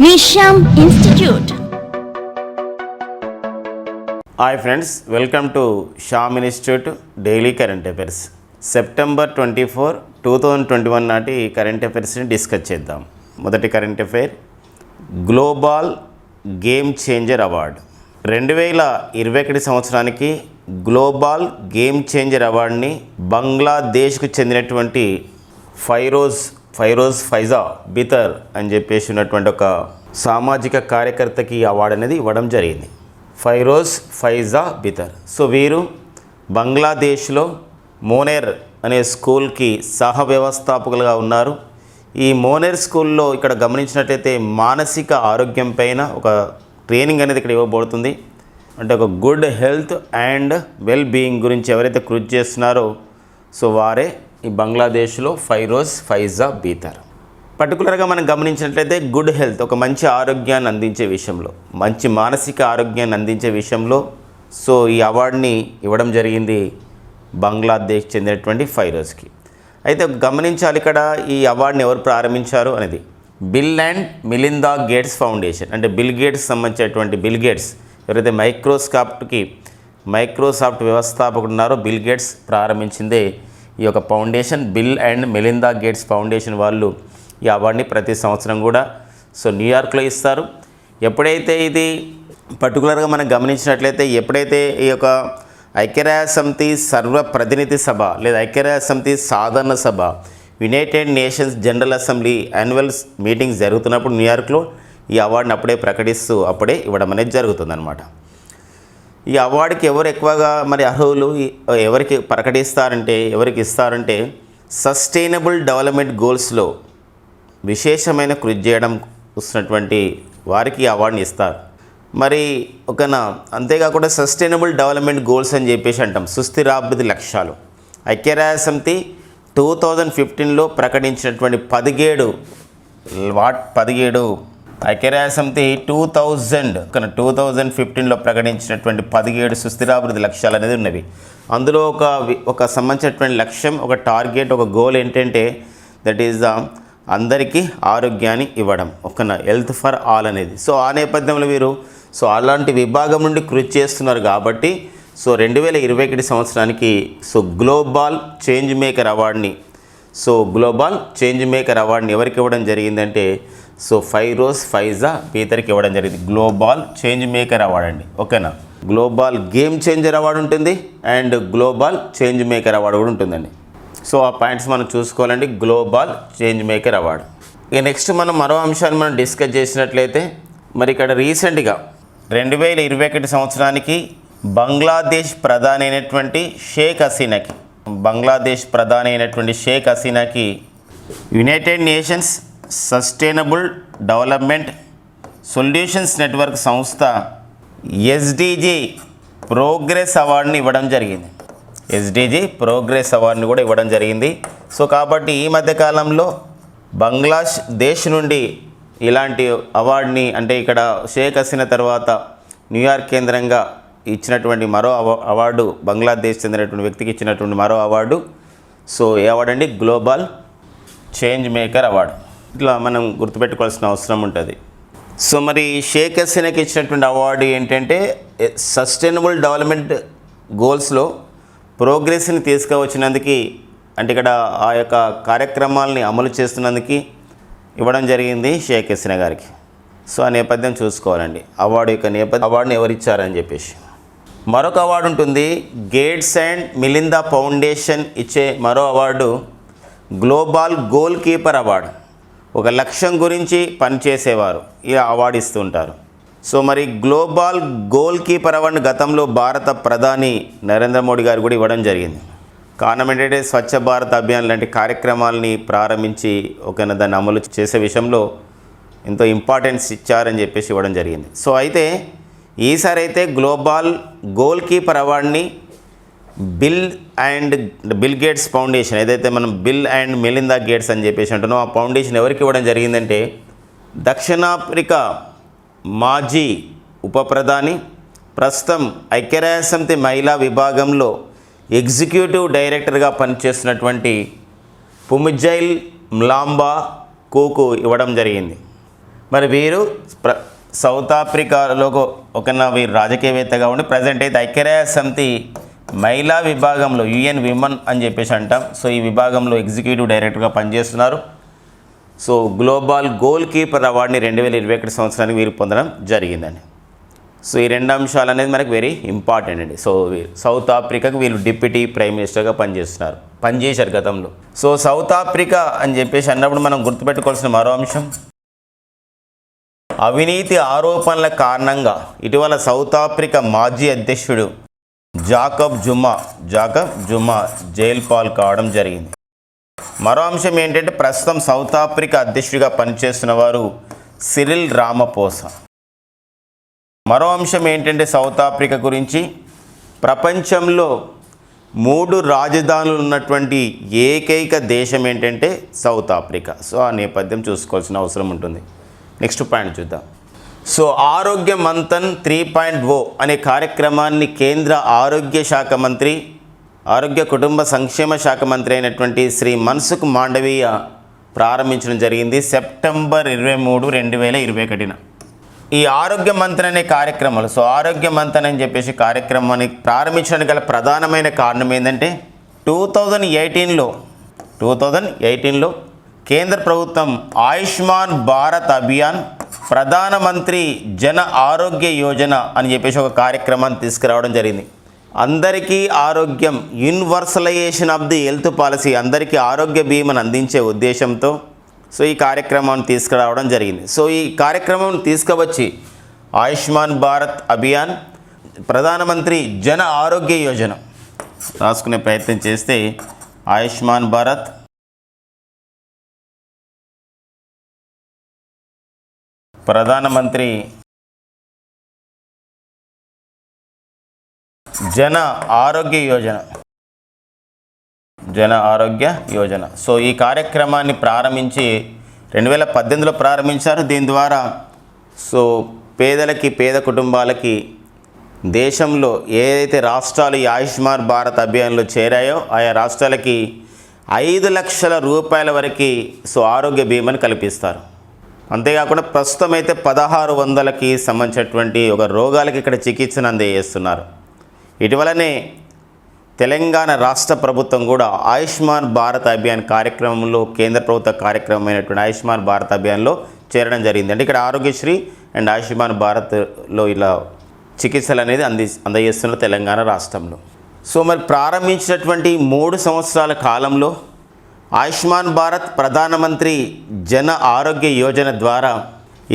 Nisham Institute. Hi friends, welcome to Sham Institute Daily Current Affairs. September 24, 2021 నాటి current అఫైర్స్ని discuss చేద్దాం. మొదటి current affair, global game changer award 2021 సంవత్సరానికి global game changer అవార్డుని బంగ్లాదేశ్కు చెందినటువంటి ఫైరోజ్ ఫైజా బితర్ అని చెప్పేసి ఉన్నటువంటి ఒక సామాజిక కార్యకర్తకి ఈ అవార్డు అనేది ఇవ్వడం జరిగింది. ఫైరోజ్ ఫైజా బితర్. సో వీరు బంగ్లాదేశ్లో మోనేర్ అనే స్కూల్కి సహ వ్యవస్థాపకులుగా ఉన్నారు. ఈ మోనేర్ స్కూల్లో ఇక్కడ గమనించినట్లయితే మానసిక ఆరోగ్యం పైన ఒక ట్రైనింగ్ అనేది ఇక్కడ ఇవ్వబడుతుంది. అంటే ఒక good health and well being గురించి ఎవరైతే కృషి చేస్తున్నారో సో వారే ఈ బంగ్లాదేశ్లో ఫైరోజ్ ఫైజా బితర్. పర్టికులర్గా మనం గమనించినట్లయితే గుడ్ హెల్త్, ఒక మంచి ఆరోగ్యాన్ని అందించే విషయంలో, మంచి మానసిక ఆరోగ్యాన్ని అందించే విషయంలో సో ఈ అవార్డుని ఇవ్వడం జరిగింది బంగ్లాదేశ్ చెందినటువంటి ఫైరోజ్కి. అయితే గమనించాలి ఇక్కడ ఈ అవార్డుని ఎవరు ప్రారంభించారు అనేది bill and Melinda gates foundation. అంటే బిల్ గేట్స్ సంబంధించినటువంటి బిల్ గేట్స్ ఎవరైతే మైక్రోసాఫ్ట్ వ్యవస్థాపకుడు ఉన్నారో బిల్ గేట్స్ ప్రారంభించిందే ఈ యొక్క foundation. Bill and Melinda gates foundation వాళ్ళు ఈ అవార్డుని ప్రతి సంవత్సరం కూడా సో న్యూయార్క్లో ఇస్తారు. ఎప్పుడైతే ఇది పర్టికులర్గా మనం గమనించినట్లయితే ఎప్పుడైతే ఈ యొక్క ఐక్యరాజ్యసమితి సర్వప్రతినిధి సభ లేదా ఐక్యరాజ్యసమితి సాధారణ సభ United nations general assembly annual meetings జరుగుతున్నప్పుడు న్యూయార్క్లో ఈ అవార్డుని అప్పుడే ప్రకటిస్తూ అప్పుడే ఇవ్వడం అనేది జరుగుతుందన్నమాట. ఈ అవార్డుకి ఎవరు ఎక్కువగా మరి అర్హులు ఎవరికి ఎవరికి ఇస్తారంటే సస్టైనబుల్ డెవలప్మెంట్ గోల్స్లో విశేషమైన కృషి చేయడం వస్తున్నటువంటి వారికి ఈ అవార్డుని ఇస్తారు. మరి అంతేకాకుండా సస్టైనబుల్ డెవలప్మెంట్ గోల్స్ అని చెప్పేసి అంటాం, సుస్థిరాభివృద్ధి లక్ష్యాలు. ఐక్యరాజ్యసమితి 2015లో ప్రకటించినటువంటి 17 ఐక్యరాజ్యసమితి 2015లో ప్రకటించినటువంటి 17 సుస్థిరాభివృద్ధి లక్ష్యాలు అనేది ఉన్నవి. అందులో ఒక సంబంధించినటువంటి లక్ష్యం, ఒక టార్గెట్, ఒక గోల్ ఏంటంటే దట్ ఈజ్ అందరికీ ఆరోగ్యాన్ని ఇవ్వడం, హెల్త్ ఫర్ ఆల్ అనేది. సో ఆ నేపథ్యంలో వీరు సో అలాంటి విభాగం నుండి కృషి చేస్తున్నారు కాబట్టి సో 2021 సంవత్సరానికి సో గ్లోబల్ చేంజ్ మేకర్ అవార్డుని ఎవరికి ఇవ్వడం జరిగిందంటే సో ఫైరోజ్ ఫైజా బితర్కి ఇవ్వడం జరిగింది. గ్లోబల్ చేంజ్ మేకర్ అవార్డు అండి. ఓకేనా, గ్లోబల్ గేమ్ చేంజర్ అవార్డు ఉంటుంది and global change maker award కూడా ఉంటుందండి. సో ఆ పాయింట్స్ మనం చూసుకోవాలండి, గ్లోబల్ చేంజ్ మేకర్ అవార్డు. ఇక నెక్స్ట్ మనం మరో అంశాన్ని మనం డిస్కస్ చేసినట్లయితే మరి ఇక్కడ రీసెంట్గా 2021 సంవత్సరానికి బంగ్లాదేశ్ ప్రధాని అయినటువంటి షేక్ హసీనాకి United Nations sustainable development solutions network సంస్థ ఎస్డిజి ప్రోగ్రెస్ అవార్డుని ఇవ్వడం జరిగింది. కూడా ఇవ్వడం జరిగింది. సో కాబట్టి ఈ మధ్యకాలంలో బంగ్లాదేశ్ నుండి ఇలాంటి అవార్డుని, అంటే ఇక్కడ షేక్ హసీనా తర్వాత న్యూయార్క్ కేంద్రంగా ఇచ్చినటువంటి మరో అవార్డు, బంగ్లాదేశ్ చెందినటువంటి వ్యక్తికి ఇచ్చినటువంటి మరో అవార్డు సో ఏ అవార్డు అండి, గ్లోబల్ చేంజ్ మేకర్ అవార్డు. ఇట్లా మనం గుర్తుపెట్టుకోవాల్సిన అవసరం ఉంటుంది. సో మరి షేక్ హసీనాకి ఇచ్చినటువంటి అవార్డు ఏంటంటే సస్టైనబుల్ డెవలప్మెంట్ గోల్స్లో ప్రోగ్రెస్ని తీసుకువచ్చినందుకు, అంటే ఇక్కడ ఆ యొక్క కార్యక్రమాలని అమలు చేస్తున్నందుకు ఇవ్వడం జరిగింది షేక్ హసీనా గారికి. సో ఆ నేపథ్యం చూసుకోవాలండి, అవార్డుని ఎవరు ఇచ్చారని చెప్పేసి. మరొక అవార్డు ఉంటుంది, గేట్స్ అండ్ మిలిందా ఫౌండేషన్ ఇచ్చే మరో award global goal keeper award. ఒక లక్ష్యం గురించి పనిచేసేవారు ఈ అవార్డు ఇస్తూ ఉంటారు. సో మరి గ్లోబల్ గోల్ కీపర్ అవార్డును గతంలో భారత ప్రధాని నరేంద్ర మోడీ గారు కూడా ఇవ్వడం జరిగింది. కారణం ఏంటంటే స్వచ్ఛ భారత్ అభియాన్ లాంటి కార్యక్రమాలని ప్రారంభించి దాన్ని అమలు చేసే విషయంలో ఎంతో ఇంపార్టెన్స్ ఇచ్చారని చెప్పేసి ఇవ్వడం జరిగింది. సో అయితే ఈసారి అయితే గ్లోబల్ గోల్ కీపర్ అవార్డుని బిల్ గేట్స్ ఫౌండేషన్, ఏదైతే మనం బిల్ అండ్ మెలిందా గేట్స్ అని చెప్పేసి అంటున్నాం, ఆ ఫౌండేషన్ ఎవరికి ఇవ్వడం జరిగిందంటే దక్షిణాఫ్రికా మాజీ ఉప ప్రధాని, ప్రస్తుతం ఐక్యరాజ్యసమితి మహిళా విభాగంలో ఎగ్జిక్యూటివ్ డైరెక్టర్గా పనిచేస్తున్నటువంటి పుమిజైల్ మ్లాంబా కోకు ఇవ్వడం జరిగింది. మరి వీరు సౌత్ ఆఫ్రికాలో వీరు రాజకీయవేత్తగా ఉండి ప్రజెంట్ అయితే ఐక్యరాజ్య సమితి మహిళా విభాగంలో యుఎన్ విమన్ అని చెప్పేసి అంటాం. సో ఈ విభాగంలో ఎగ్జిక్యూటివ్ డైరెక్టర్గా పనిచేస్తున్నారు. సో గ్లోబల్ గోల్ కీపర్ అవార్డుని 2021 సంవత్సరానికి వీరు పొందడం జరిగిందండి. సో ఈ రెండు అంశాలు అనేది మనకు వెరీ ఇంపార్టెంట్ అండి. సో సౌత్ ఆఫ్రికాకు వీళ్ళు డిప్యూటీ ప్రైమ్ మినిస్టర్గా పనిచేశారు గతంలో. సో సౌత్ ఆఫ్రికా అని చెప్పేసి అన్నప్పుడు మనం గుర్తుపెట్టుకోవాల్సిన మరో అంశం, అవినీతి ఆరోపణల కారణంగా ఇటీవల సౌత్ ఆఫ్రికా మాజీ అధ్యక్షుడు జాకబ్ జుమా జైలు పాలు కావడం జరిగింది. మరో అంశం ఏంటంటే ప్రస్తుతం సౌత్ ఆఫ్రికా అధ్యక్షుడిగా పనిచేస్తున్న వారు సిరిల్ రామపోసా. మరో అంశం ఏంటంటే సౌత్ ఆఫ్రికా గురించి, ప్రపంచంలో 3 రాజధానులు ఉన్నటువంటి ఏకైక దేశం ఏంటంటే సౌత్ ఆఫ్రికా. సో ఆ నేపథ్యం చూసుకోవాల్సిన అవసరం ఉంటుంది. నెక్స్ట్ పాయింట్ చూద్దాం. సో ఆరోగ్య మంథన్ 3.0 అనే కార్యక్రమాన్ని కేంద్ర ఆరోగ్య కుటుంబ సంక్షేమ శాఖ మంత్రి అయినటువంటి శ్రీ మన్సుఖ్ మాండవీయ ప్రారంభించడం జరిగింది సెప్టెంబర్ 23, 2021. ఈ ఆరోగ్య మంథన్ అనే కార్యక్రమాలు, సో ఆరోగ్య మంథన్ అని చెప్పేసి కార్యక్రమాన్ని ప్రారంభించడానికి గల ప్రధానమైన కారణం ఏంటంటే 2018లో కేంద్ర ప్రభుత్వం ఆయుష్మాన్ భారత్ అభియాన్, ప్రధానమంత్రి జన ఆరోగ్య యోజన అని చెప్పేసి ఒక కార్యక్రమాన్ని తీసుకురావడం జరిగింది. అందరికీ ఆరోగ్యం, universalisation of the health policy, అందరికీ ఆరోగ్య బీమాను అందించే ఉద్దేశంతో సో ఈ కార్యక్రమాన్ని తీసుకురావడం జరిగింది. సో ఈ కార్యక్రమం తీసుకువచ్చి ఆయుష్మాన్ భారత్ అభియాన్, ప్రధానమంత్రి జన ఆరోగ్య యోజన రాసుకునే ప్రయత్నం చేస్తే ఆయుష్మాన్ భారత్, ప్రధానమంత్రి జన ఆరోగ్య యోజన. సో ఈ కార్యక్రమాన్ని ప్రారంభించి 2018లో ప్రారంభించారు. దీని ద్వారా సో పేద కుటుంబాలకి దేశంలో ఏదైతే రాష్ట్రాలు ఈ ఆయుష్మాన్ భారత్ అభియాన్లో చేరాయో ఆయా రాష్ట్రాలకి 5 లక్షల రూపాయల వరకు సో ఆరోగ్య బీమాని కల్పిస్తారు. అంతేకాకుండా ప్రస్తుతం అయితే 1600కి సంబంధించినటువంటి ఒక రోగాలకి ఇక్కడ చికిత్సను అందజేస్తున్నారు. ఇటీవలనే తెలంగాణ రాష్ట్ర ప్రభుత్వం కూడా ఆయుష్మాన్ భారత్ అభియాన్ కార్యక్రమంలో, కేంద్ర ప్రభుత్వ కార్యక్రమమైనటువంటి ఆయుష్మాన్ భారత్ అభియాన్లో చేరడం జరిగింది. అంటే ఇక్కడ ఆరోగ్యశ్రీ అండ్ ఆయుష్మాన్ భారత్లో ఇలా చికిత్సలు అనేది అందజేస్తున్నారు తెలంగాణ రాష్ట్రంలో. సో మరి ప్రారంభించినటువంటి 3 సంవత్సరాల కాలంలో ఆయుష్మాన్ భారత్, ప్రధానమంత్రి జన ఆరోగ్య యోజన ద్వారా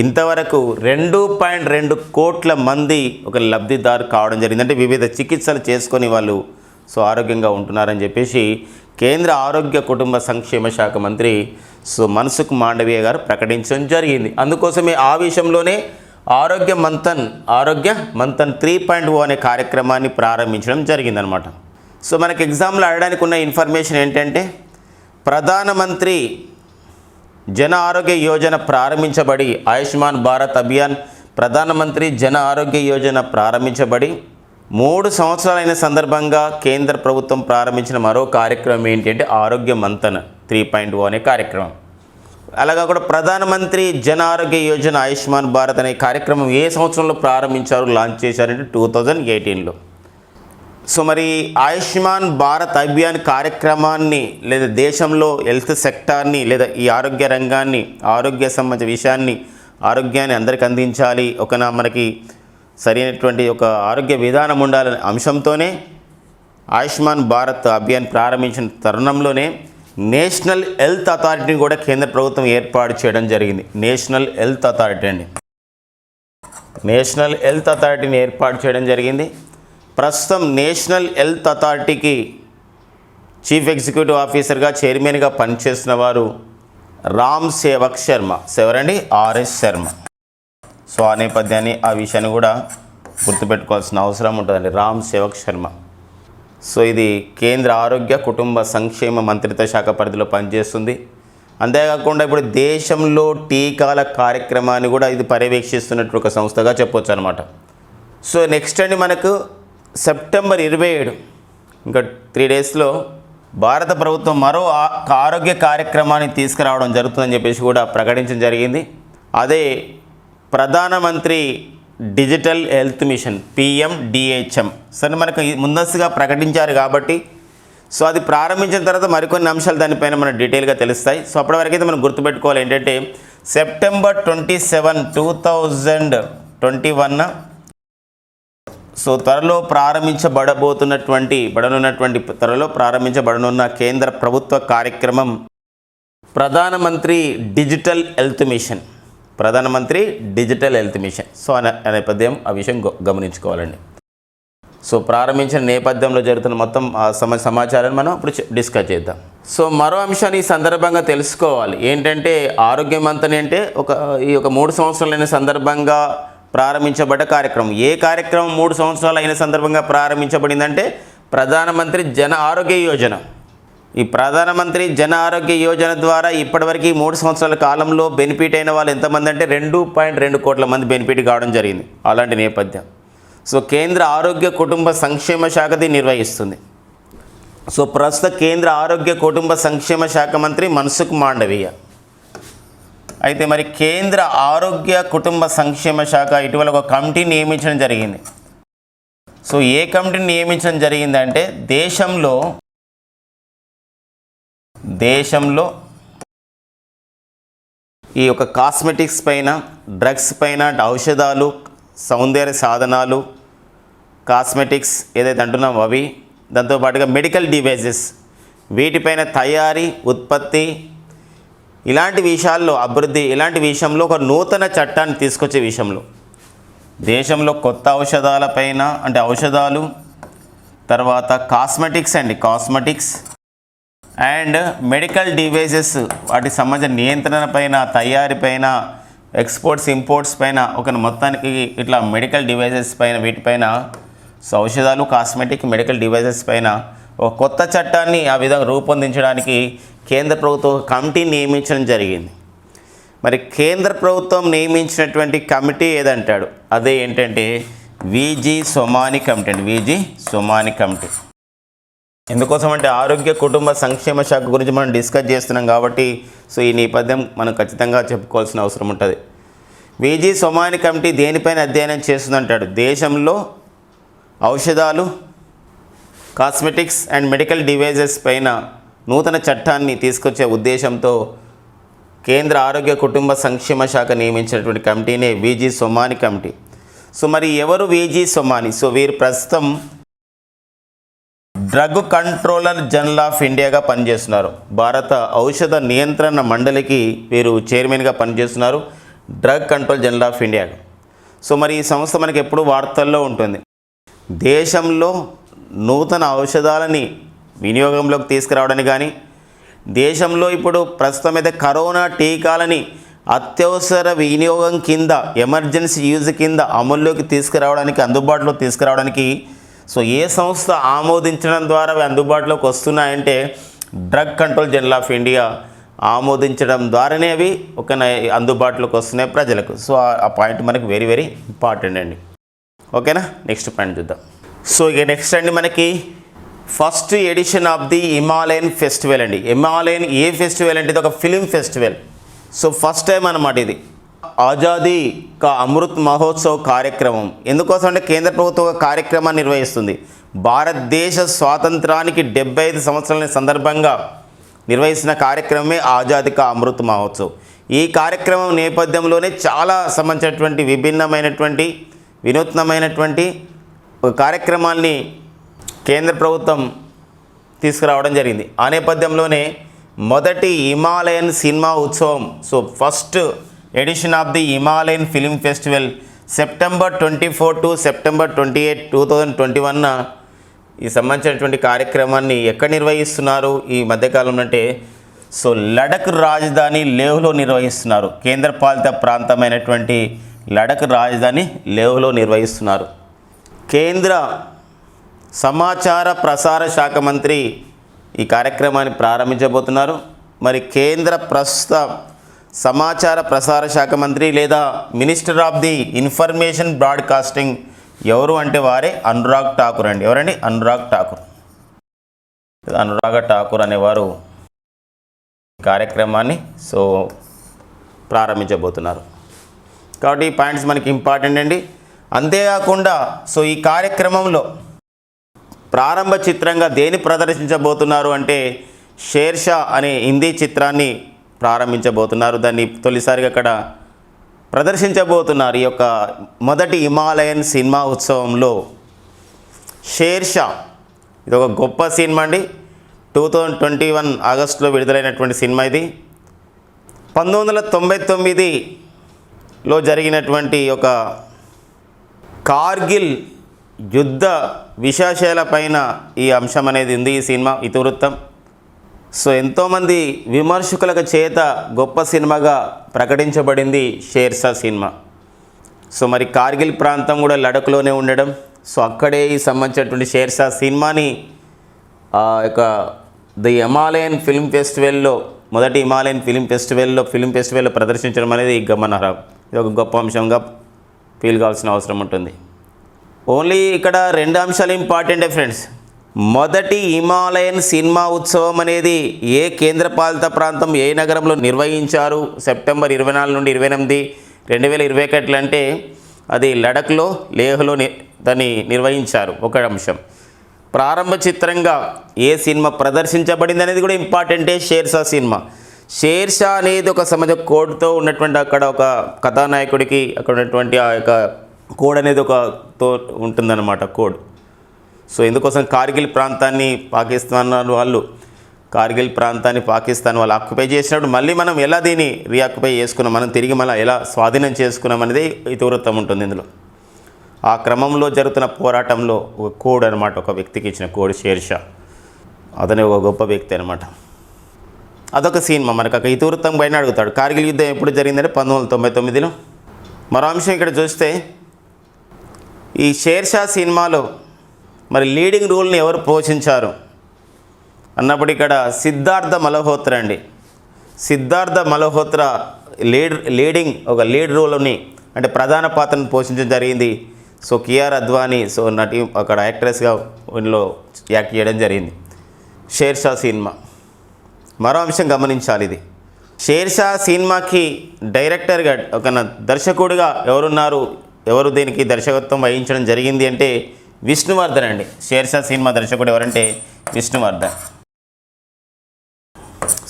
ఇంతవరకు 2.2 కోట్ల మంది ఒక లబ్ధిదారు కావడం జరిగింది. అంటే వివిధ చికిత్సలు చేసుకొని వాళ్ళు సో ఆరోగ్యంగా ఉంటున్నారని చెప్పేసి కేంద్ర ఆరోగ్య కుటుంబ సంక్షేమ శాఖ మంత్రి సో మన్సుఖ్ మాండవీయ గారు ప్రకటించడం జరిగింది. అందుకోసమే ఆ విషయంలోనే ఆరోగ్య మంథన్ 3.0 అనే కార్యక్రమాన్ని ప్రారంభించడం జరిగిందనమాట. సో మనకి ఎగ్జామ్లో అడగడానికి ఉన్న ఇన్ఫర్మేషన్ ఏంటంటే ప్రధానమంత్రి జన ఆరోగ్య యోజన ప్రారంభించబడి, ఆయుష్మాన్ భారత్ అభియాన్, ప్రధానమంత్రి జన ఆరోగ్య యోజన ప్రారంభించబడి 3 సంవత్సరాలైన సందర్భంగా కేంద్ర ప్రభుత్వం ప్రారంభించిన మరో కార్యక్రమం ఏంటంటే ఆరోగ్య మంథన్ 3.0 అనే కార్యక్రమం. అలాగా కూడా ప్రధానమంత్రి జన ఆరోగ్య యోజన ఆయుష్మాన్ భారత్ అనే కార్యక్రమం ఏ సంవత్సరంలో ప్రారంభించారు, లాంచ్ చేశారంటే 2018లో. సో మరి ఆయుష్మాన్ భారత్ అభియాన్ కార్యక్రమాన్ని లేదా దేశంలో హెల్త్ సెక్టార్ని లేదా ఈ ఆరోగ్య రంగాన్ని, ఆరోగ్య సంబంధించిన విషయాన్ని, ఆరోగ్యాన్ని అందరికీ అందించాలి, మనకి సరైనటువంటి ఒక ఆరోగ్య విధానం ఉండాలనే అంశంతోనే ఆయుష్మాన్ భారత్ అభియాన్ ప్రారంభించిన తరుణంలోనే నేషనల్ హెల్త్ అథారిటీని కూడా కేంద్ర ప్రభుత్వం ఏర్పాటు చేయడం జరిగింది. నేషనల్ హెల్త్ అథారిటీని ఏర్పాటు చేయడం జరిగింది. ప్రస్తుతం నేషనల్ హెల్త్ అథారిటీకి చీఫ్ ఎగ్జిక్యూటివ్ ఆఫీసర్గా, చైర్మన్గా పనిచేస్తున్న వారు రామ్ సేవక్ శర్మ. ఎవరండి? ఆర్ఎస్ శర్మ. సో ఆ నేపథ్యాన్ని, ఆ విషయాన్ని కూడా గుర్తుపెట్టుకోవాల్సిన అవసరం ఉంటుందండి. రామ్ సేవక్ శర్మ. సో ఇది కేంద్ర ఆరోగ్య కుటుంబ సంక్షేమ మంత్రిత్వ శాఖ పరిధిలో పనిచేస్తుంది. అంతేకాకుండా ఇప్పుడు దేశంలో టీకాల కార్యక్రమాన్ని కూడా ఇది పర్యవేక్షిస్తున్నట్టు ఒక సంస్థగా చెప్పొచ్చు అనమాట. సో నెక్స్ట్ అండి మనకు సెప్టెంబర్ 27, ఇంకా 3 డేస్లో భారత ప్రభుత్వం మరో ఆరోగ్య కార్యక్రమాన్ని తీసుకురావడం జరుగుతుందని చెప్పేసి కూడా ప్రకటించడం జరిగింది. అదే ప్రధానమంత్రి డిజిటల్ హెల్త్ మిషన్ PMDHM. సరే, మనకు ముందస్తుగా ప్రకటించారు కాబట్టి సో అది ప్రారంభించిన తర్వాత మరికొన్ని అంశాలు దానిపైన మనకు డీటెయిల్గా తెలుస్తాయి. సో అప్పటివరకు అయితే మనం గుర్తుపెట్టుకోవాలి ఏంటంటే సెప్టెంబర్ 27, 2021 సో త్వరలో ప్రారంభించబడనున్న కేంద్ర ప్రభుత్వ కార్యక్రమం ప్రధానమంత్రి డిజిటల్ హెల్త్ మిషన్. సో అనే నేపథ్యం ఆ విషయం గమనించుకోవాలండి. సో ప్రారంభించిన నేపథ్యంలో జరుగుతున్న మొత్తం సమాచారాన్ని మనం ఇప్పుడు డిస్కస్ చేద్దాం. సో మరో అంశాన్ని ఈ సందర్భంగా తెలుసుకోవాలి ఏంటంటే ఆరోగ్య మంత్రి అంటే ఈ 3 సంవత్సరాలైన సందర్భంగా ప్రారంభించబడ్డ కార్యక్రమం. ఏ కార్యక్రమం 3 సంవత్సరాలు అయిన సందర్భంగా ప్రారంభించబడిందంటే ప్రధానమంత్రి జన ఆరోగ్య యోజన. ఈ ప్రధానమంత్రి జన ఆరోగ్య యోజన ద్వారా ఇప్పటివరకు 3 సంవత్సరాల కాలంలో బెనిఫిట్ అయిన వాళ్ళు ఎంతమంది అంటే 2.2 కోట్ల మంది బెనిఫిట్ కావడం జరిగింది. అలాంటి నేపథ్యం. సో కేంద్ర ఆరోగ్య కుటుంబ సంక్షేమ శాఖది నిర్వహిస్తుంది. సో ప్రస్తుత కేంద్ర ఆరోగ్య కుటుంబ సంక్షేమ శాఖ మంత్రి మన్సుఖ్ మాండవీయ. అయితే మరి కేంద్ర ఆరోగ్య కుటుంబ సంక్షేమ శాఖ ఇటీవల ఒక కమిటీని నియమించడం జరిగింది. సో ఏ కమిటీని నియమించడం జరిగిందంటే దేశంలో ఈ యొక్క కాస్మెటిక్స్ పైన, డ్రగ్స్ పైన, ఔషధాలు, సౌందర్య సాధనాలు, కాస్మెటిక్స్ ఏదైతే అంటున్నామో అవి, దాంతోపాటుగా మెడికల్ డివైజెస్ వీటిపైన తయారీ, ఉత్పత్తి ఇలాంటి విషయాల్లో అభివృద్ధి, ఇలాంటి విషయంలో ఒక నూతన చట్టాన్ని తీసుకొచ్చే విషయంలో దేశంలో కొత్త ఔషధాలపైన అంటే ఔషధాలు, తర్వాత కాస్మెటిక్స్ అండ్ మెడికల్ డివైజెస్ వాటికి సంబంధించిన నియంత్రణ పైన, తయారీ పైన, ఎక్స్పోర్ట్స్ ఇంపోర్ట్స్ పైన ఒక మొత్తానికి ఇట్లా మెడికల్ డివైజెస్ పైన వీటిపైన సో ఔషధాలు, కాస్మెటిక్, మెడికల్ డివైజెస్ పైన ఒక కొత్త చట్టాన్ని ఆ విధంగా రూపొందించడానికి కేంద్ర ప్రభుత్వం కమిటీ నియమించడం జరిగింది. మరి కేంద్ర ప్రభుత్వం నియమించినటువంటి కమిటీ ఏదంటాడు అదే ఏంటంటే విజి సోమాని కమిటీ. ఎందుకోసం అంటే ఆరోగ్య కుటుంబ సంక్షేమ శాఖ గురించి మనం డిస్కస్ చేస్తున్నాం కాబట్టి సో ఈ నేపథ్యం మనం ఖచ్చితంగా చెప్పుకోవాల్సిన అవసరం ఉంటుంది. విజి సోమాని కమిటీ దేనిపైన అధ్యయనం చేస్తుందంటాడు దేశంలో ఔషధాలు, కాస్మెటిక్స్ అండ్ మెడికల్ డివైజెస్ పైన నూతన చట్టాన్ని తీసుకొచ్చే ఉద్దేశంతో కేంద్ర ఆరోగ్య కుటుంబ సంక్షేమ శాఖ నియమించినటువంటి కమిటీనే విజి సోమాని కమిటీ. సో మరి ఎవరు విజి సోమాని? సో వీరు ప్రస్తుతం డ్రగ్ కంట్రోలర్ జనరల్ ఆఫ్ ఇండియాగా పనిచేస్తున్నారు. భారత ఔషధ నియంత్రణ మండలికి వీరు చైర్మన్గా పనిచేస్తున్నారు, drug control general of India. So మరి ఈ సంస్థ మనకి ఎప్పుడు వార్తల్లో ఉంటుంది. దేశంలో నూతన ఔషధాలని వినియోగంలోకి తీసుకురావడానికి కానీ, దేశంలో ఇప్పుడు ప్రస్తుతం అయితే కరోనా టీకాలని అత్యవసర వినియోగం కింద, ఎమర్జెన్సీ యూజ్ కింద అమల్లోకి తీసుకురావడానికి, అందుబాటులో తీసుకురావడానికి సో ఏ సంస్థ ఆమోదించడం ద్వారా అవి అందుబాటులోకి వస్తున్నాయంటే drug control general of India ఆమోదించడం ద్వారానే అవి అందుబాటులోకి వస్తున్నాయి ప్రజలకు. సో ఆ పాయింట్ మనకి వెరీ వెరీ ఇంపార్టెంట్ అండి. ఓకేనా, నెక్స్ట్ పాయింట్ చూద్దాం. సో ఇక నెక్స్ట్ అండి మనకి first edition of the Himalayan festival అండి. హిమాలయన్ ఏ ఫెస్టివల్ అంటే ఇది ఒక film festival. So first time అన్నమాట ఇది. ఆజాదీ కా అమృత్ మహోత్సవ్ కార్యక్రమం ఎందుకోసం అంటే కేంద్ర ప్రభుత్వం ఒక కార్యక్రమాన్ని నిర్వహిస్తుంది. భారతదేశ స్వాతంత్రానికి 75 సంవత్సరాల సందర్భంగా నిర్వహిస్తున్న కార్యక్రమమే ఆజాదీ కా అమృత్ మహోత్సవ్. ఈ కార్యక్రమం నేపథ్యంలోనే చాలా సంబంధించినటువంటి విభిన్నమైనటువంటి వినూత్నమైనటువంటి కార్యక్రమాల్ని కేంద్ర ప్రభుత్వం తీసుకురావడం జరిగింది. ఆ నేపథ్యంలోనే మొదటి హిమాలయన్ సినిమా ఉత్సవం, so first edition of the Himalayan film festival September 24 to September 28, 2021 ఈ సంబంధించినటువంటి కార్యక్రమాన్ని ఎక్కడ నిర్వహిస్తున్నారు ఈ మధ్యకాలంలో అంటే సో లడఖ్ రాజధాని లేహ్లో నిర్వహిస్తున్నారు. కేంద్రపాలిత ప్రాంతమైనటువంటి లడఖ్ రాజధాని లేహ్లో నిర్వహిస్తున్నారు. కేంద్ర సమాచార ప్రసార శాఖ మంత్రి ఈ కార్యక్రమాన్ని ప్రారంభించబోతున్నారు. మరి కేంద్ర ప్రస్తుత సమాచార ప్రసార శాఖ మంత్రి లేదా minister of the information broadcasting ఎవరు అంటే వారే అనురాగ్ ఠాకూర్ అండి. ఎవరండి? అనురాగ్ ఠాకూర్ అనేవారు కార్యక్రమాన్ని సో ప్రారంభించబోతున్నారు. కాబట్టి ఈ పాయింట్స్ మనకి ఇంపార్టెంట్ అండి. అంతేకాకుండా సో ఈ కార్యక్రమంలో ప్రారంభ చిత్రంగా దేని ప్రదర్శించబోతున్నారు అంటే షేర్షా అనే హిందీ చిత్రాన్ని ప్రారంభించబోతున్నారు. దాన్ని తొలిసారిగా అక్కడ ప్రదర్శించబోతున్నారు. ఈ యొక్క మొదటి హిమాలయన్ సినిమా ఉత్సవంలో షేర్షా ఇది ఒక గొప్ప సినిమా అండి. 2021 ఆగస్టులో విడుదలైనటువంటి సినిమా ఇది. 1999లో జరిగినటువంటి ఒక కార్గిల్ యుద్ధ విశేషాల పైన ఈ అంశం అనేది ఉంది ఈ సినిమా ఇతివృత్తం. సో ఎంతోమంది విమర్శకులకు చేత గొప్ప సినిమాగా ప్రకటించబడింది షేర్షా సినిమా. సో మరి కార్గిల్ ప్రాంతం కూడా లడఖ్లోనే ఉండడం, సో అక్కడే ఈ సంబంధించినటువంటి షేర్షా సినిమాని ఆ యొక్క ది హిమాలయన్ ఫిల్మ్ ఫెస్టివల్లో మొదటి హిమాలయన్ ఫిల్మ్ ఫెస్టివల్లో ప్రదర్శించడం అనేది గమనార్హం. ఇది ఒక గొప్ప అంశంగా ఫీల్ కావాల్సిన అవసరం ఉంటుంది. ఓన్లీ ఇక్కడ 2 అంశాలు ఇంపార్టెంటే ఫ్రెండ్స్. మొదటి హిమాలయన్ సినిమా ఉత్సవం అనేది ఏ కేంద్రపాలిత ప్రాంతం ఏ నగరంలో నిర్వహించారు సెప్టెంబర్ 24 నుండి 28, 2021 అంటే అది లడఖ్లో లేహ్లో దాన్ని నిర్వహించారు. ఒక అంశం. ప్రారంభ చిత్రంగా ఏ సినిమా ప్రదర్శించబడింది అనేది కూడా ఇంపార్టెంటే. షేర్షా సినిమా. షేర్షా అనేది ఒక సమాజ కోడ్తో ఉన్నటువంటి అక్కడ ఒక కథానాయకుడికి అక్కడ ఉన్నటువంటి ఆ యొక్క కోడ్ అనేది ఒకతో ఉంటుందన్నమాట కోడ్. సో ఇందుకోసం కార్గిల్ ప్రాంతాన్ని పాకిస్తాన్ వాళ్ళు ఆక్యుపై చేసినప్పుడు మళ్ళీ మనం ఎలా దీన్ని రీఆక్యుపై చేసుకున్నాం, మనం తిరిగి మళ్ళీ ఎలా స్వాధీనం చేసుకున్నాం అనేది ఇతివృత్తం ఉంటుంది ఇందులో. ఆ క్రమంలో జరుగుతున్న పోరాటంలో ఒక కోడ్ అనమాట, ఒక వ్యక్తికి ఇచ్చిన కోడ్ షేర్షా. అతనే ఒక గొప్ప వ్యక్తి అనమాట. అదొక సినిమా. మనకు ఒక ఇతివృత్తం పైన అడుగుతాడు. కార్గిల్ యుద్ధం ఎప్పుడు జరిగిందంటే 1999లో. మరో అంశం ఇక్కడ చూస్తే ఈ షేర్షా సినిమాలో మరి లీడింగ్ రోల్ని ఎవరు పోషించారు అన్నప్పుడు ఇక్కడ సిద్ధార్థ మల్హోత్రా అండి. సిద్ధార్థ మల్హోత్రా లీడ్ రోల్ని అంటే ప్రధాన పాత్రను పోషించడం జరిగింది. సో కియారా అద్వానీ సో నటి అక్కడ యాక్ట్రెస్గా ఇందులో యాక్ట్ చేయడం జరిగింది షేర్షా సినిమా. మరో అంశం గమనించాలి. ఇది షేర్షా సినిమాకి డైరెక్టర్గా ఒక దర్శకుడిగా ఎవరు దీనికి దర్శకత్వం వహించడం జరిగింది అంటే విష్ణువర్ధన్ అండి. షేర్షా సినిమా దర్శకుడు ఎవరంటే విష్ణువర్ధన్.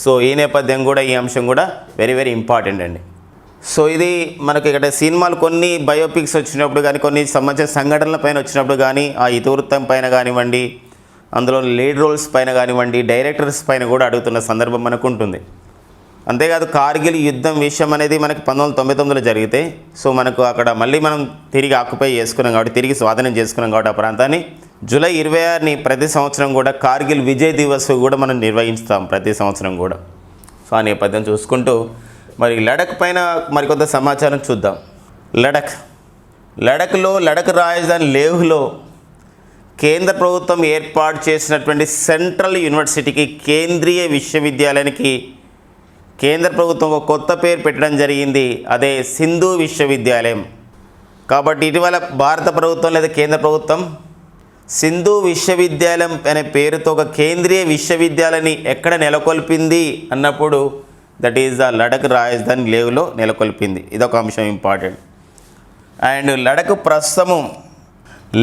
సో ఈ నేపథ్యం కూడా ఈ అంశం కూడా వెరీ వెరీ ఇంపార్టెంట్ అండి. సో ఇది మనకి ఇక్కడ సినిమాలు కొన్ని బయోపిక్స్ వచ్చినప్పుడు కానీ కొన్ని సంబంధించిన సంఘటనల పైన వచ్చినప్పుడు కానీ ఆ ఇతివృత్తం పైన కానివ్వండి, అందులో లీడ్ రోల్స్ పైన కానివ్వండి, డైరెక్టర్స్ పైన కూడా అడుగుతున్న సందర్భం మనకు ఉంటుంది. అంతేకాదు కార్గిల్ యుద్ధం విషయం అనేది మనకి 1999లో జరిగితే సో మనకు అక్కడ మళ్ళీ మనం తిరిగి ఆక్యుపై చేసుకున్నాం కాబట్టి తిరిగి స్వాధీనం చేసుకున్నాం కాబట్టి ఆ ప్రాంతాన్ని జూలై 26ని ప్రతి సంవత్సరం కూడా కార్గిల్ విజయ్ దివస్ కూడా మనం నిర్వహిస్తాం ప్రతి సంవత్సరం కూడా. సో ఆ నేపథ్యం చూసుకుంటూ మరి లడఖ్ పైన మరికొంత సమాచారం చూద్దాం. లడఖ్ రాజధాని లేహ్లో కేంద్ర ప్రభుత్వం ఏర్పాటు చేసినటువంటి సెంట్రల్ యూనివర్సిటీకి కేంద్రీయ విశ్వవిద్యాలయానికి కేంద్ర ప్రభుత్వం ఒక కొత్త పేరు పెట్టడం జరిగింది. అదే సింధు విశ్వవిద్యాలయం. కాబట్టి ఇటీవల భారత ప్రభుత్వం లేదా కేంద్ర ప్రభుత్వం సింధు విశ్వవిద్యాలయం అనే పేరుతో ఒక కేంద్రీయ విశ్వవిద్యాలయాన్ని ఎక్కడ నెలకొల్పింది అన్నప్పుడు దట్ ఈజ్ ద లడఖ్ రాజధాని లేహ్లో నెలకొల్పింది. ఇదొక అంశం ఇంపార్టెంట్. అండ్ లడఖ్ ప్రస్తుతం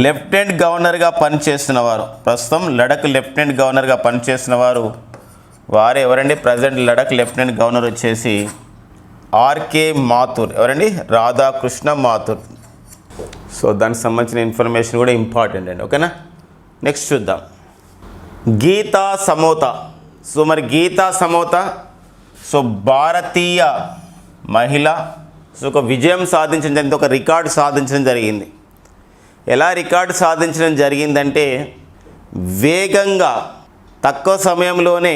లెఫ్టినెంట్ గవర్నర్గా పనిచేస్తున్నవారు వారు ఎవరండి? ప్రజెంట్ లడఖ్ లెఫ్టినెంట్ గవర్నర్ వచ్చేసి ఆర్కే మాథుర్. ఎవరండి? రాధాకృష్ణ మాథుర్. సో దానికి సంబంధించిన ఇన్ఫర్మేషన్ కూడా ఇంపార్టెంట్ అండి. ఓకేనా? నెక్స్ట్ చూద్దాం. గీతా సమోతా. సో మరి గీతా సమోతా సో భారతీయ మహిళ సో ఒక విజయం సాధించడం జరిగింది, ఒక రికార్డు సాధించడం జరిగింది. ఎలా రికార్డు సాధించడం జరిగిందంటే వేగంగా తక్కువ సమయంలోనే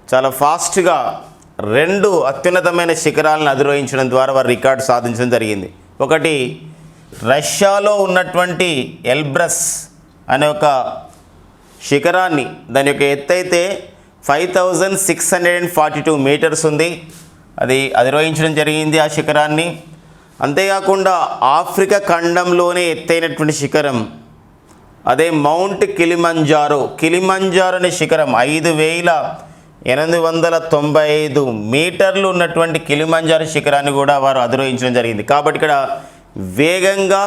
చాలా ఫాస్ట్గా 2 అత్యున్నతమైన శిఖరాలను అధిరోహించడం ద్వారా వారు రికార్డు సాధించడం జరిగింది. ఒకటి రష్యాలో ఉన్నటువంటి ఎల్బ్రస్ అనే ఒక శిఖరాన్ని, దాని యొక్క ఎత్తు అయితే 5642 మీటర్స్ ఉంది. అది అధిరోహించడం జరిగింది ఆ శిఖరాన్ని. అంతేకాకుండా ఆఫ్రికా ఖండంలోనే ఎత్తైనటువంటి శిఖరం అదే మౌంట్ కిలిమంజారో అనే శిఖరం 5000 895 మీటర్లు ఉన్నటువంటి కిలిమంజారో శిఖరాన్ని కూడా వారు అధిరోహించడం జరిగింది. కాబట్టి ఇక్కడ వేగంగా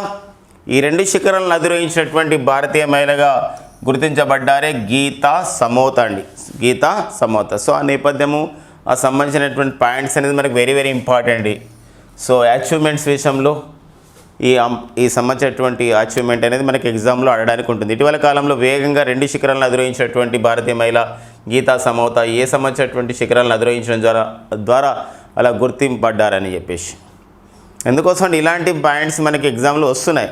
ఈ 2 శిఖరాలను అధిరోహించినటువంటి భారతీయ మహిళగా గుర్తించబడ్డారే గీతా సమోత అండి, గీతా సమోత. సో ఆ నేపథ్యము ఆ సంబంధించినటువంటి పాయింట్స్ అనేది మనకు very very important. So achievements విషయంలో ఈ సంబంధించినటువంటి అచీవ్మెంట్ అనేది మనకి ఎగ్జామ్లో అడగడానికి ఉంటుంది. ఇటీవల కాలంలో వేగంగా 2 శిఖరాలను అధిరోహించినటువంటి భారతీయ మహిళ గీతా సమోత ఏ సంబంధించినటువంటి శిఖరాలను అధిరోహించడం ద్వారా అలా గుర్తింపబడ్డారని చెప్పేసి. ఎందుకోసం ఇలాంటి పాయింట్స్ మనకి ఎగ్జామ్లో వస్తున్నాయి.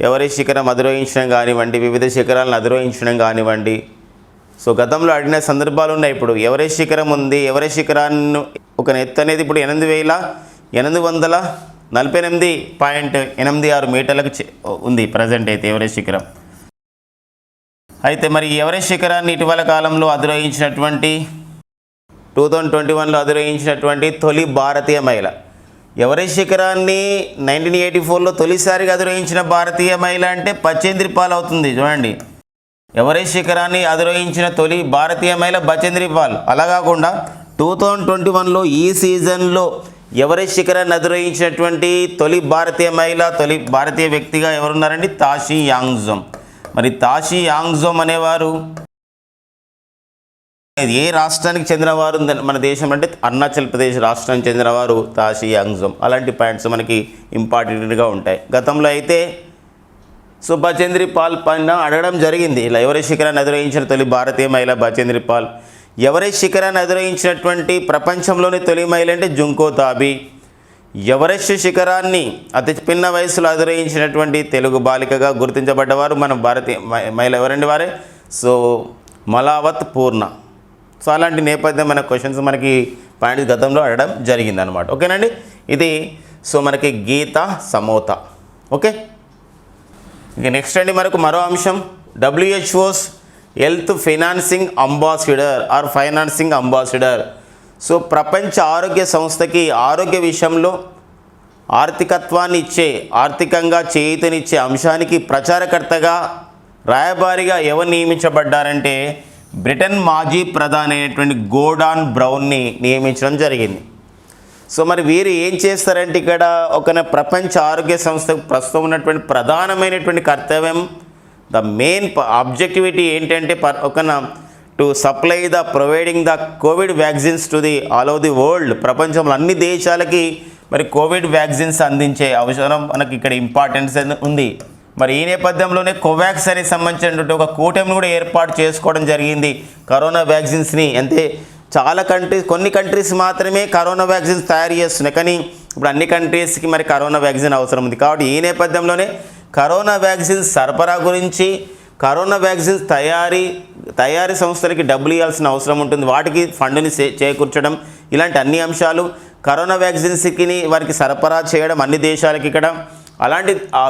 ఎవరి శిఖరం అధిరోహించడం కానివ్వండి, వివిధ శిఖరాలను అధిరోహించడం కానివ్వండి. సో గతంలో అడిగిన సందర్భాలు ఉన్నాయి. ఇప్పుడు ఎవరెస్ట్ శిఖరం ఉంది, ఎవరెస్ట్ శిఖరాన్ని ఒక ఎత్తు అనేది ఇప్పుడు 8848.86 మీటర్లకు ఉంది ప్రజెంట్ అయితే ఎవరెస్ట్ శిఖరం. అయితే మరి ఎవరెస్ట్ శిఖరాన్ని ఇటీవల కాలంలో అధిరోహించినటువంటి 2021లో అధిరోహించినటువంటి తొలి భారతీయ మహిళ, ఎవరెస్ట్ శిఖరాన్ని 1984లో తొలిసారిగా అధిరోహించిన భారతీయ మహిళ అంటే బచేంద్రి పాల్ అవుతుంది. చూడండి, ఎవరెస్ట్ శిఖరాన్ని అధిరోహించిన తొలి భారతీయ మహిళ బచేంద్రి పాల్. అలా కాకుండా 2021లో ఈ సీజన్లో ఎవరెస్ట్ శిఖరాన్ని అధిరోహించినటువంటి తొలి భారతీయ మహిళ, తొలి భారతీయ వ్యక్తిగా ఎవరున్నారండి? తాషీ యాంగ్జోమ్. మరి తాషీ యాంగ్జోమ్ అనేవారు ఏ రాష్ట్రానికి చెందినవారు మన దేశం అంటే అరుణాచల్ ప్రదేశ్ రాష్ట్రానికి చెందినవారు తాషీ యాంగ్జోమ్. అలాంటి పాయింట్స్ మనకి ఇంపార్టెంట్గా ఉంటాయి. గతంలో అయితే సో బచేంద్రి పాల్ పైన అడగడం జరిగింది. ఇలా ఎవరెస్ట్ శిఖరాన్ని అధిరోహించిన తొలి భారతీయ మహిళ బచేంద్రి పాల్. ఎవరెస్ట్ శిఖరాన్ని అధిరోహించినటువంటి ప్రపంచంలోని తొలి మహిళ అంటే జుంకో తాబీ. ఎవరెస్ట్ శిఖరాన్ని అతి చిన్న వయసులో అధిరోహించినటువంటి తెలుగు బాలికగా గుర్తించబడ్డవారు మన భారతీయ మహిళ ఎవరండి? వారే సో మలావత్ పూర్ణ. సో అలాంటి నేపథ్యం మన క్వశ్చన్స్ మనకి పాయింట్స్ గతంలో అడగడం జరిగిందనమాట. ఓకేనండి, ఇది సో మనకి గీతా సమోత. ఓకే, ఇక నెక్స్ట్ అండి మనకు మరో అంశం WHO's health financing ambassador. So ప్రపంచ ఆరోగ్య సంస్థకి ఆరోగ్య విషయంలో ఆర్థికత్వాన్ని ఇచ్చే, ఆర్థికంగా చేయూతనిచ్చే అంశానికి ప్రచారకర్తగా రాయబారిగా ఎవరు నియమించబడ్డారంటే బ్రిటన్ మాజీ ప్రధాని అయినటువంటి గోర్డాన్ బ్రౌన్ని నియమించడం జరిగింది. సో మరి వీరు ఏం చేస్తారంటే ఇక్కడ ఒక ప్రపంచ ఆరోగ్య సంస్థకు ప్రస్తుతం ఉన్నటువంటి ప్రధానమైనటువంటి కర్తవ్యం, ద మెయిన్ ఆబ్జెక్టివిటీ ఏంటంటే to supply providing the Covid vaccines to the all over the world. ప్రపంచంలో అన్ని దేశాలకి మరి కోవిడ్ వ్యాక్సిన్స్ అందించే అవసరం మనకి ఇక్కడ ఇంపార్టెన్స్ ఉంది. మరి ఈ నేపథ్యంలోనే కోవాక్స్ అని సంబంధించినటువంటి ఒక కూటమిని కూడా ఏర్పాటు చేసుకోవడం జరిగింది కరోనా వ్యాక్సిన్స్ని. అంటే చాలా కొన్ని కంట్రీస్ మాత్రమే కరోనా వ్యాక్సిన్స్ తయారు చేస్తున్నాయి, కానీ ఇప్పుడు అన్ని కంట్రీస్కి మరి కరోనా వ్యాక్సిన్ అవసరం ఉంది. కాబట్టి ఈ నేపథ్యంలోనే కరోనా వ్యాక్సిన్స్ సరఫరా గురించి, కరోనా వ్యాక్సిన్స్ తయారీ సంస్థలకి డబ్బులు ఇవ్వాల్సిన అవసరం ఉంటుంది, వాటికి ఫండ్ని చేకూర్చడం, ఇలాంటి అన్ని అంశాలు కరోనా వ్యాక్సిన్స్కి వారికి సరఫరా చేయడం అన్ని దేశాలకి ఇక్కడ. అలాంటి ఆ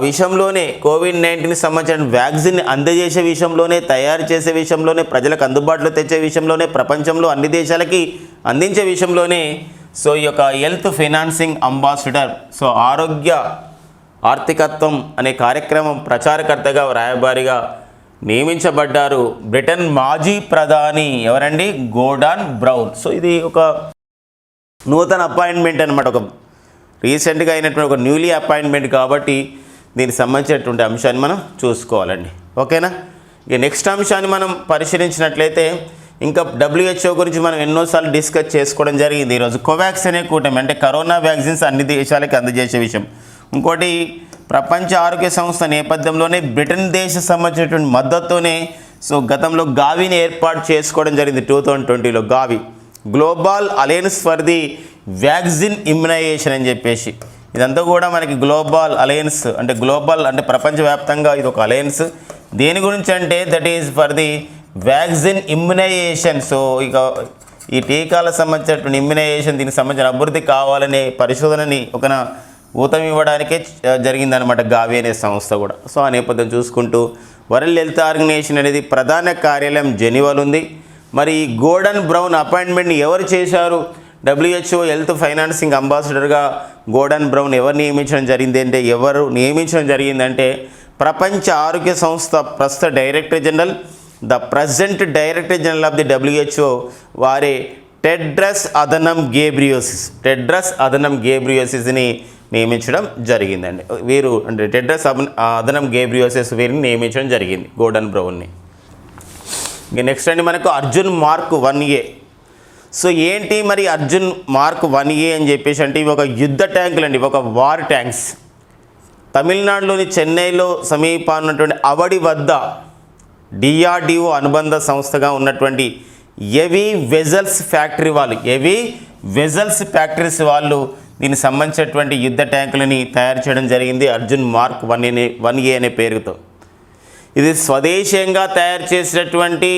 విషయంలోనే కోవిడ్-19కి సంబంధించిన వ్యాక్సిన్ అందజేసే విషయంలోనే, తయారు చేసే విషయంలోనే, ప్రజలకు అందుబాటులో తెచ్చే విషయంలోనే, ప్రపంచంలో అన్ని దేశాలకి అందించే విషయంలోనే సో ఈ యొక్క హెల్త్ ఫైనాన్సింగ్ అంబాసిడర్, సో ఆర్థికత్వం అనే కార్యక్రమం ప్రచారకర్తగా రాయబారిగా నియమించబడ్డారు బ్రిటన్ మాజీ ప్రధాని ఎవరండి? Gordon brown. సో ఇది ఒక నూతన అపాయింట్మెంట్ అనమాట, ఒక రీసెంట్గా అయినటువంటి ఒక న్యూలీ అపాయింట్మెంట్ కాబట్టి దీనికి సంబంధించినటువంటి అంశాన్ని మనం చూసుకోవాలండి. ఓకేనా, ఇక నెక్స్ట్ అంశాన్ని మనం పరిశీలించినట్లయితే ఇంకా WHO గురించి మనం ఎన్నోసార్లు డిస్కస్ చేసుకోవడం జరిగింది. ఈరోజు కోవాక్స్ అనే కూటమి అంటే కరోనా వ్యాక్సిన్స్ అన్ని దేశాలకి అందజేసే విషయం. ఇంకోటి ప్రపంచ ఆరోగ్య సంస్థ నేపథ్యంలోనే బ్రిటన్ దేశ సంబంధించినటువంటి మద్దతుతోనే సో గతంలో గావిని ఏర్పాటు చేసుకోవడం జరిగింది 2020లో. Gavi global alliance for the vaccine immunisation అని చెప్పేసి. ఇదంతా కూడా మనకి గ్లోబల్ అలయన్స్ అంటే ప్రపంచవ్యాప్తంగా ఇది ఒక అలయన్స్. దేని గురించి అంటే that is for the vaccine immunization. So ఇక ఈ టీకాలకు సంబంధించినటువంటి ఇమ్యునైజేషన్, దీనికి సంబంధించిన అభివృద్ధి కావాలనే పరిశోధనని ఒక ఊతం ఇవ్వడానికే జరిగిందనమాట గావి అనే సంస్థ కూడా. సో ఆ నేపథ్యం చూసుకుంటూ వరల్డ్ హెల్త్ ఆర్గనైజేషన్ అనేది ప్రధాన కార్యాలయం జెనీవాలో ఉంది. మరి ఈ గోర్డాన్ బ్రౌన్ అపాయింట్మెంట్ని ఎవరు చేశారు? WHO హెల్త్ ఫైనాన్సింగ్ అంబాసిడర్గా గోర్డాన్ బ్రౌన్ ఎవరు నియమించడం జరిగిందంటే ప్రపంచ ఆరోగ్య సంస్థ ప్రస్తుత director general the present director general of the WHO వారే టెడ్రస్ అదనం గేబ్రియోసిస్ని నియమించడం జరిగిందండి. వీరు అంటే టెడ్రస్ అదనం గేబ్రియోసిస్ వీరిని నియమించడం జరిగింది, గోర్డన్ బ్రౌన్ని. ఇక నెక్స్ట్ అండి మనకు అర్జున్ మార్క్ 1A. సో ఏంటి మరి అర్జున్ మార్క్ 1A అని చెప్పేసి అంటే ఇవి ఒక యుద్ధ ట్యాంకులు అండి, ఒక వార్ ట్యాంక్స్. తమిళనాడులోని చెన్నైలో సమీపాన ఉన్నటువంటి అవడి వద్ద DRDO అనుబంధ సంస్థగా ఉన్నటువంటి హెవీ వెజల్స్ ఫ్యాక్టరీస్ వాళ్ళు దీనికి సంబంధించినటువంటి యుద్ధ ట్యాంకులని తయారు చేయడం జరిగింది అర్జున్ మార్క్ 1A అనే పేరుతో. ఇది స్వదేశీయంగా తయారు చేసినటువంటి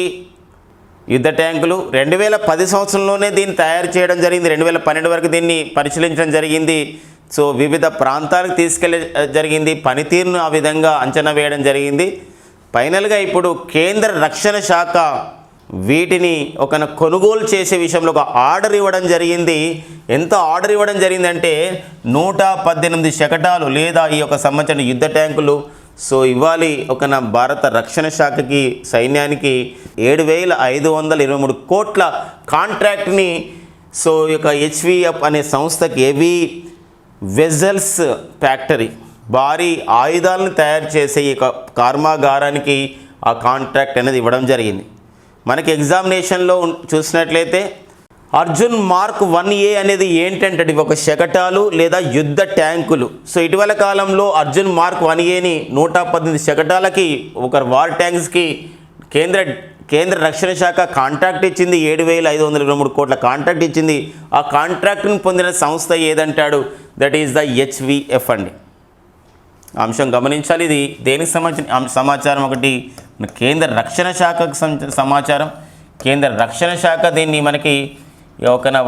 యుద్ధ ట్యాంకులు. 2010 సంవత్సరంలోనే దీన్ని తయారు చేయడం జరిగింది. 2012 వరకు దీన్ని పరిశీలించడం జరిగింది. సో వివిధ ప్రాంతాలకు తీసుకెళ్ళ జరిగింది, పనితీరును ఆ విధంగా అంచనా వేయడం జరిగింది. ఫైనల్గా ఇప్పుడు కేంద్ర రక్షణ శాఖ వీటిని ఒక కొనుగోలు చేసే విషయంలో ఒక ఆర్డర్ ఇవ్వడం జరిగింది. ఎంత ఆర్డర్ ఇవ్వడం జరిగిందంటే 118 శకటాలు లేదా ఈ యొక్క సంబంధించిన యుద్ధ ట్యాంకులు సో ఇవ్వాలి ఒక భారత రక్షణ శాఖకి, సైన్యానికి 7,523 కోట్ల కాంట్రాక్ట్ని సో ఈ యొక్క HVF అనే సంస్థకి హెవీ వెజల్స్ ఫ్యాక్టరీ భారీ ఆయుధాలను తయారు చేసే ఈ కర్మాగారానికి ఆ కాంట్రాక్ట్ అనేది ఇవ్వడం జరిగింది. మనకి ఎగ్జామినేషన్లో చూసినట్లయితే అర్జున్ మార్క్ 1A అనేది ఏంటంటే ఇవి ఒక శకటాలు లేదా యుద్ధ ట్యాంకులు. సో ఇటీవల కాలంలో అర్జున్ మార్క్ 1Aని 118 శకటాలకి ఒక వార్ ట్యాంక్స్కి కేంద్ర రక్షణ శాఖ కాంట్రాక్ట్ ఇచ్చింది. 7,523 కోట్ల కాంట్రాక్ట్ ఇచ్చింది. ఆ కాంట్రాక్ట్ని పొందిన సంస్థ ఏదంటాడు, దట్ ఈస్ ద HVF అండి. అంశం గమనించాలి. ఇది దేనికి సంబంధించిన సమాచారం, ఒకటి కేంద్ర రక్షణ శాఖకు సమాచారం. కేంద్ర రక్షణ శాఖ దీన్ని మనకి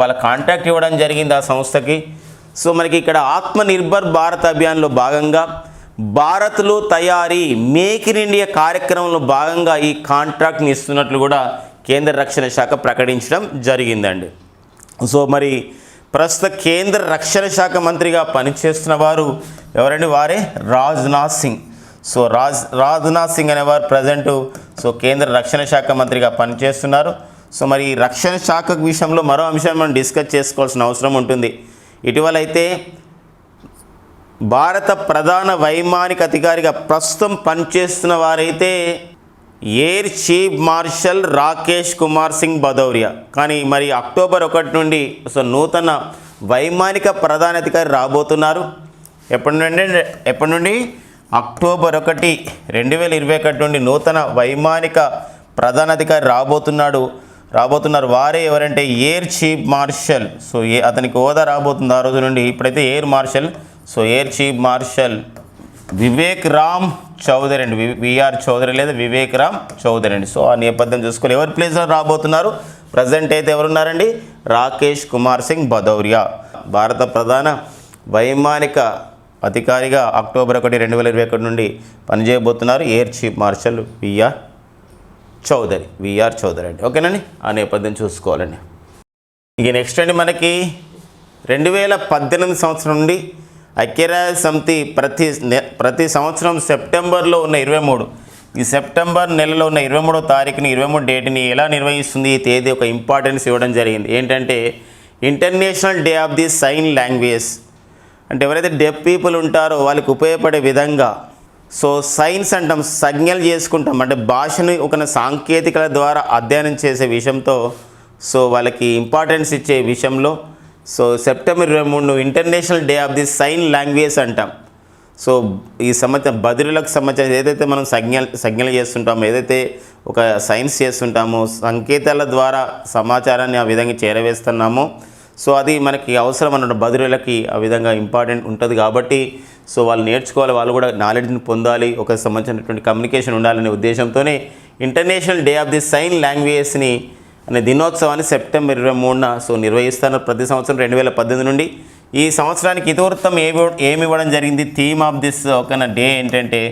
వాళ్ళ కాంట్రాక్ట్ ఇవ్వడం జరిగింది ఆ సంస్థకి. సో మనకి ఇక్కడ ఆత్మనిర్భర్ భారత్ అభియాన్లో భాగంగా భారత్లో తయారీ మేక్ ఇన్ ఇండియా కార్యక్రమంలో భాగంగా ఈ కాంట్రాక్ట్ని ఇస్తున్నట్లు కూడా కేంద్ర రక్షణ శాఖ ప్రకటించడం జరిగిందండి. సో మరి ప్రస్తుత కేంద్ర రక్షణ శాఖ మంత్రిగా పనిచేస్తున్న వారు ఎవరండి, వారే రాజ్నాథ్ సింగ్. సో రాజ్నాథ్ సింగ్ అనేవారు ప్రజెంటు సో కేంద్ర రక్షణ శాఖ మంత్రిగా పనిచేస్తున్నారు. సో మరి రక్షణ శాఖ విషయంలో మరో అంశాన్ని మనం డిస్కస్ చేసుకోవాల్సిన అవసరం ఉంటుంది. ఇటీవల అయితే భారత ప్రధాన వైమానిక అధికారిగా ప్రస్తుతం పనిచేస్తున్న వారైతే air chief martial Rakesh Kumar Singh Bhadauria. కానీ మరి అక్టోబర్ 1 నుండి సో నూతన వైమానిక ప్రధానాధికారి రాబోతున్నారు. ఎప్పటి నుండి అక్టోబర్ 1, 2021 నుండి నూతన వైమానిక ప్రధానాధికారి రాబోతున్నారు. వారే ఎవరంటే ఎయిర్ చీఫ్ మార్షల్. సో అతనికి హోదా రాబోతుంది ఆ రోజు నుండి. ఇప్పుడైతే air marshal. So air chief marshal Vivek Ram Chaudhary అండి, విఆర్ చౌదరి లేదా వివేక్ రామ్ చౌదరి అండి. సో ఆ నేపథ్యం చూసుకొని ఎవరి ప్లేస్లో రాబోతున్నారు, ప్రజెంట్ అయితే ఎవరున్నారండి, రాకేష్ కుమార్ సింగ్ భదౌరియా భారత ప్రధాన వైమానిక అధికారిగా అక్టోబర్ 1, 2021 నుండి పనిచేయబోతున్నారు. Air chief marshal VR Chaudhari అండి. ఓకేనండి, ఆ నేపథ్యం చూసుకోవాలండి. ఇక నెక్స్ట్ అండి మనకి 2018 సంవత్సరం నుండి ఐక్యరాజ్య సమితి ప్రతి సంవత్సరం సెప్టెంబర్లో ఉన్న 23 ఈ సెప్టెంబర్ నెలలో ఉన్న 23వ తారీఖుని 23 డేట్ని ఎలా నిర్వహిస్తుంది, ఈ తేదీ ఒక ఇంపార్టెన్స్ ఇవ్వడం జరిగింది. ఏంటంటే international day of the sign language. అంటే ఎవరైతే డెఫ్ పీపుల్ ఉంటారో వాళ్ళకి ఉపయోగపడే విధంగా సో సైన్స్ అంటాం, సంజ్ఞలు చేసుకుంటాం. అంటే భాషను ఒక సాంకేతికల ద్వారా అధ్యయనం చేసే విషయంతో సో వాళ్ళకి ఇంపార్టెన్స్ ఇచ్చే విషయంలో so September 23 international day of the sign language అంటాం. సో ఈ సంవత్సరం బదిలీలకు సంబంధించి ఏదైతే మనం సంజ్ఞలు చేస్తుంటామో, ఏదైతే ఒక సైన్స్ చేస్తుంటామో, సంకేతాల ద్వారా సమాచారాన్ని ఆ విధంగా చేరవేస్తున్నామో సో అది మనకి అవసరం అన్నట్టు బదిలీలకి ఆ విధంగా ఇంపార్టెంట్ ఉంటుంది. కాబట్టి సో వాళ్ళు నేర్చుకోవాలి, వాళ్ళు కూడా నాలెడ్జ్ని పొందాలి, ఒక సంబంధించినటువంటి కమ్యూనికేషన్ ఉండాలనే ఉద్దేశంతోనే international day of the sign లాంగ్వేజ్ని అనే దినోత్సవాన్ని సెప్టెంబర్ 23న సో నిర్వహిస్తారు ప్రతి సంవత్సరం 2018 నుండి. ఈ సంవత్సరానికి ఇతివృత్తం ఏమి ఇవ్వడం జరిగింది, థీమ్ ఆఫ్ దిస్ ఒక డే ఏంటంటే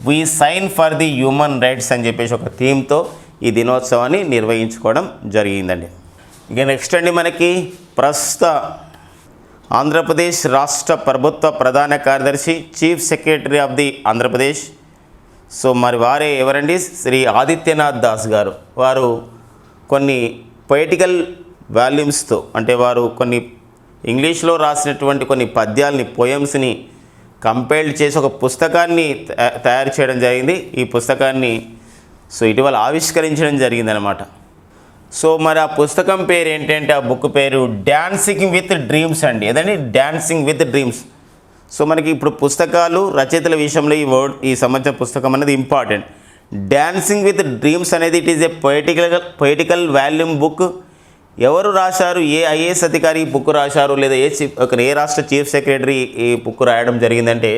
we sign for the human rights అని చెప్పేసి ఒక థీమ్తో ఈ దినోత్సవాన్ని నిర్వహించుకోవడం జరిగిందండి. ఇక నెక్స్ట్ అండి మనకి ప్రస్తుత ఆంధ్రప్రదేశ్ రాష్ట్ర ప్రభుత్వ ప్రధాన కార్యదర్శి, chief secretary of the Andhra Pradesh so మరి వారే ఎవరండి? శ్రీ ఆదిత్యనాథ్ దాస్ గారు. వారు కొన్ని పొయిటికల్ వాల్యూమ్స్తో, అంటే వారు కొన్ని ఇంగ్లీష్లో రాసినటువంటి కొన్ని పద్యాల్ని, పోయమ్స్ని కంపైల్ చేసి ఒక పుస్తకాన్ని తయారు చేయడం జరిగింది. ఈ పుస్తకాన్ని ఇటీవల ఆవిష్కరించడం జరిగిందనమాట. సో మరి ఆ పుస్తకం పేరు ఏంటంటే, ఆ బుక్ పేరు డాన్సింగ్ విత్ డ్రీమ్స్ అండి. ఏదండి? Dancing with dreams. సో మనకి ఇప్పుడు పుస్తకాలు రచయితల విషయంలో ఈ సంబంధించిన పుస్తకం అనేది ఇంపార్టెంట్. డాన్సింగ్ విత్ డ్రీమ్స్ అనేది it is a poetical volume book. ఎవరు రాశారు? ఏ ఐఏఎస్ అధికారి ఈ బుక్ రాశారు, లేదా ఏ రాష్ట్ర చీఫ్ సెక్రటరీ ఈ బుక్ రాయడం జరిగిందంటే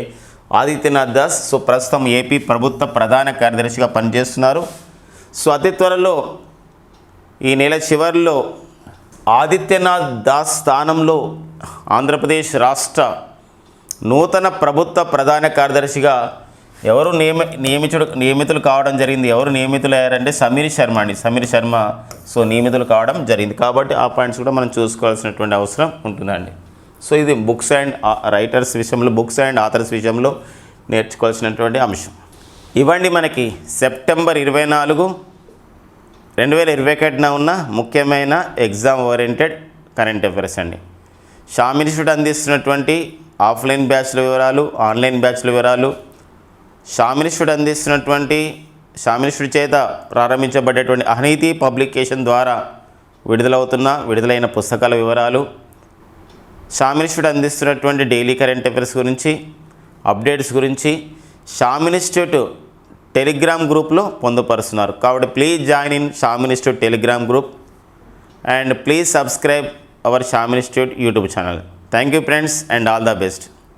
ఆదిత్యనాథ్ దాస్. సో ప్రస్తుతం ఏపీ ప్రభుత్వ ప్రధాన కార్యదర్శిగా పనిచేస్తున్నారు. సో అతి త్వరలో ఈ నెల చివరిలో ఆదిత్యనాథ్ దాస్ స్థానంలో ఆంధ్రప్రదేశ్ రాష్ట్ర నూతన ప్రభుత్వ ప్రధాన కార్యదర్శిగా ఎవరు నియమితులు కావడం జరిగింది. ఎవరు నియమితులయ్యారంటే సమీర్ శర్మ అండి. సమీర్ శర్మ నియమితులు కావడం జరిగింది. కాబట్టి ఆ పాయింట్స్ కూడా మనం చూసుకోవాల్సినటువంటి అవసరం ఉంటుందండి. సో ఇది బుక్స్ అండ్ రైటర్స్ విషయంలో, బుక్స్ అండ్ ఆథర్స్ విషయంలో నేర్చుకోవాల్సినటువంటి అంశం. ఇవ్వండి మనకి సెప్టెంబర్ 24, 2021 ఉన్న ముఖ్యమైన ఎగ్జామ్ ఓరియంటెడ్ కరెంట్ అఫైర్స్ అండి. షామ్ ఇన్స్టిట్యూట్ అందిస్తున్నటువంటి ఆఫ్లైన్ బ్యాచ్ల వివరాలు, ఆన్లైన్ బ్యాచ్ల వివరాలు, షామ్ ఇన్స్టిట్యూట్ చేత ప్రారంభించబడేటువంటి అహనీతి పబ్లికేషన్ ద్వారా విడుదలైన పుస్తకాల వివరాలు, షామ్ ఇన్స్టిట్యూట్ అందిస్తున్నటువంటి డైలీ కరెంట్ అఫైర్స్ గురించి, అప్డేట్స్ గురించి షామ్ ఇన్స్టిట్యూట్ టెలిగ్రామ్ గ్రూప్లో పొందుపరుస్తున్నారు. కాబట్టి please join in Sam institute Telegram group and please subscribe our Sam institute YouTube channel. Thank you friends and all the best.